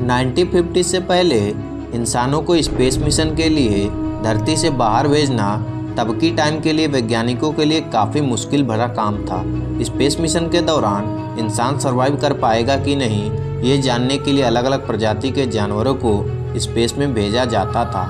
1950 से पहले इंसानों को स्पेस मिशन के लिए धरती से बाहर भेजना तब की टाइम के लिए वैज्ञानिकों के लिए काफ़ी मुश्किल भरा काम था। स्पेस मिशन के दौरान इंसान सर्वाइव कर पाएगा कि नहीं, ये जानने के लिए अलग अलग प्रजाति के जानवरों को स्पेस में भेजा जाता था।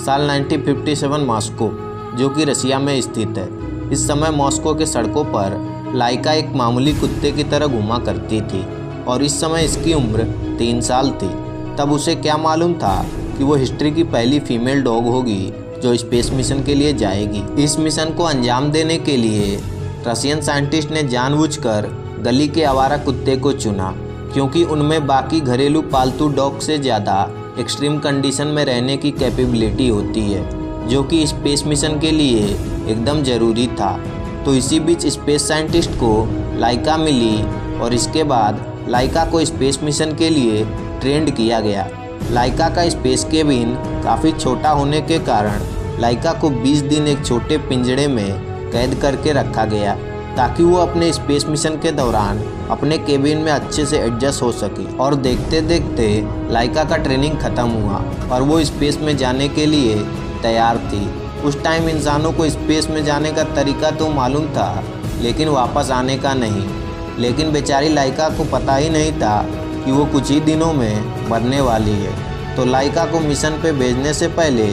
साल 1957 मॉस्को, जो कि रसिया में स्थित है। इस समय मॉस्को के सड़कों पर लाइका एक मामूली कुत्ते की तरह घूमा करती थी और इस समय इसकी उम्र 3 साल थी। तब उसे क्या मालूम था कि वो हिस्ट्री की पहली फीमेल डॉग होगी जो स्पेस मिशन के लिए जाएगी। इस मिशन को अंजाम देने के लिए रशियन साइंटिस्ट ने जानबूझकर गली के आवारा कुत्ते को चुना, क्योंकि उनमें बाकी घरेलू पालतू डॉग से ज़्यादा एक्सट्रीम कंडीशन में रहने की कैपेबिलिटी होती है, जो कि स्पेस मिशन के लिए एकदम ज़रूरी था। तो इसी बीच स्पेस साइंटिस्ट को लाइका मिली और इसके बाद लाइका को स्पेस मिशन के लिए ट्रेंड किया गया। लाइका का स्पेस केबिन काफ़ी छोटा होने के कारण लाइका को 20 दिन एक छोटे पिंजड़े में कैद करके रखा गया, ताकि वो अपने स्पेस मिशन के दौरान अपने केबिन में अच्छे से एडजस्ट हो सके। और देखते देखते लाइका का ट्रेनिंग ख़त्म हुआ और वो स्पेस में जाने के लिए तैयार थी। उस टाइम इंसानों को स्पेस में जाने का तरीका तो मालूम था, लेकिन वापस आने का नहीं। लेकिन बेचारी लाइका को पता ही नहीं था कि वो कुछ ही दिनों में मरने वाली है। तो लाइका को मिशन पे भेजने से पहले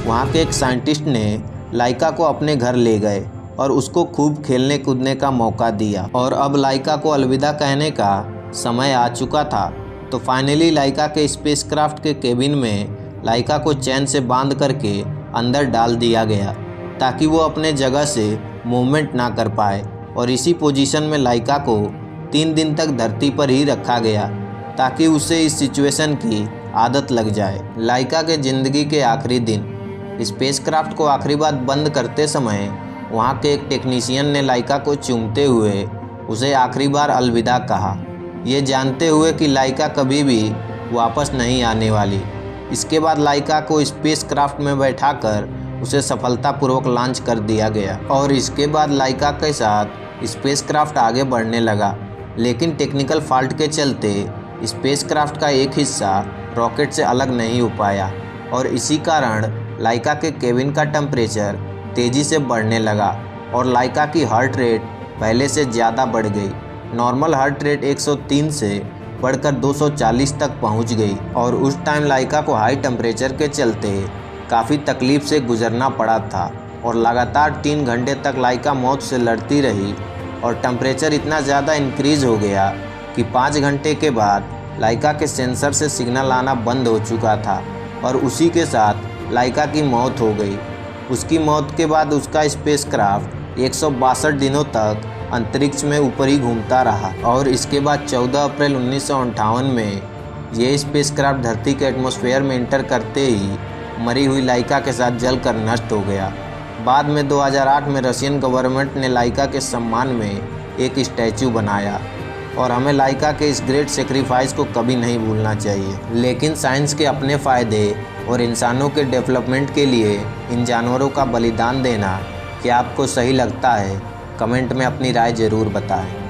वहाँ के एक साइंटिस्ट ने लाइका को अपने घर ले गए और उसको खूब खेलने कूदने का मौका दिया। और अब लाइका को अलविदा कहने का समय आ चुका था। तो फाइनली लाइका के स्पेसक्राफ्ट के केबिन में लाइका को चैन से बांध करके अंदर डाल दिया गया, ताकि वो अपने जगह से मूवमेंट ना कर पाए। और इसी पोजीशन में लाइका को 3 दिन तक धरती पर ही रखा गया, ताकि उसे इस सिचुएशन की आदत लग जाए। लाइका के ज़िंदगी के आखिरी दिन स्पेसक्राफ्ट को आखिरी बार बंद करते समय वहाँ के एक टेक्नीशियन ने लाइका को चूमते हुए उसे आखिरी बार अलविदा कहा, ये जानते हुए कि लाइका कभी भी वापस नहीं आने वाली। इसके बाद लाइका को स्पेसक्राफ्ट में बैठाकर उसे सफलतापूर्वक लॉन्च कर दिया गया और इसके बाद लाइका के साथ स्पेसक्राफ्ट आगे बढ़ने लगा। लेकिन टेक्निकल फॉल्ट के चलते स्पेसक्राफ्ट का एक हिस्सा रॉकेट से अलग नहीं हो पाया और इसी कारण लाइका के केबिन का टेम्परेचर तेज़ी से बढ़ने लगा और लाइका की हार्ट रेट पहले से ज़्यादा बढ़ गई। नॉर्मल हार्ट रेट 103 से बढ़कर 240 तक पहुंच गई और उस टाइम लाइका को हाई टेम्परेचर के चलते काफ़ी तकलीफ़ से गुजरना पड़ा था और लगातार 3 घंटे तक लाइका मौत से लड़ती रही और टेम्परेचर इतना ज़्यादा इंक्रीज़ हो गया कि 5 घंटे के बाद लाइका के सेंसर से सिग्नल आना बंद हो चुका था और उसी के साथ लाइका की मौत हो गई। उसकी मौत के बाद उसका स्पेसक्राफ्ट 162 दिनों तक अंतरिक्ष में ऊपर ही घूमता रहा और इसके बाद 14 अप्रैल 1958 में ये स्पेसक्राफ्ट धरती के एटमॉस्फेयर में इंटर करते ही मरी हुई लाइका के साथ जलकर नष्ट हो गया। बाद में 2008 में रशियन गवर्नमेंट ने लाइका के सम्मान में एक स्टैचू बनाया और हमें लाइका के इस ग्रेट सेक्रीफाइस को कभी नहीं भूलना चाहिए। लेकिन साइंस के अपने फ़ायदे और इंसानों के डेवलपमेंट के लिए इन जानवरों का बलिदान देना क्या आपको सही लगता है? कमेंट में अपनी राय ज़रूर बताएं।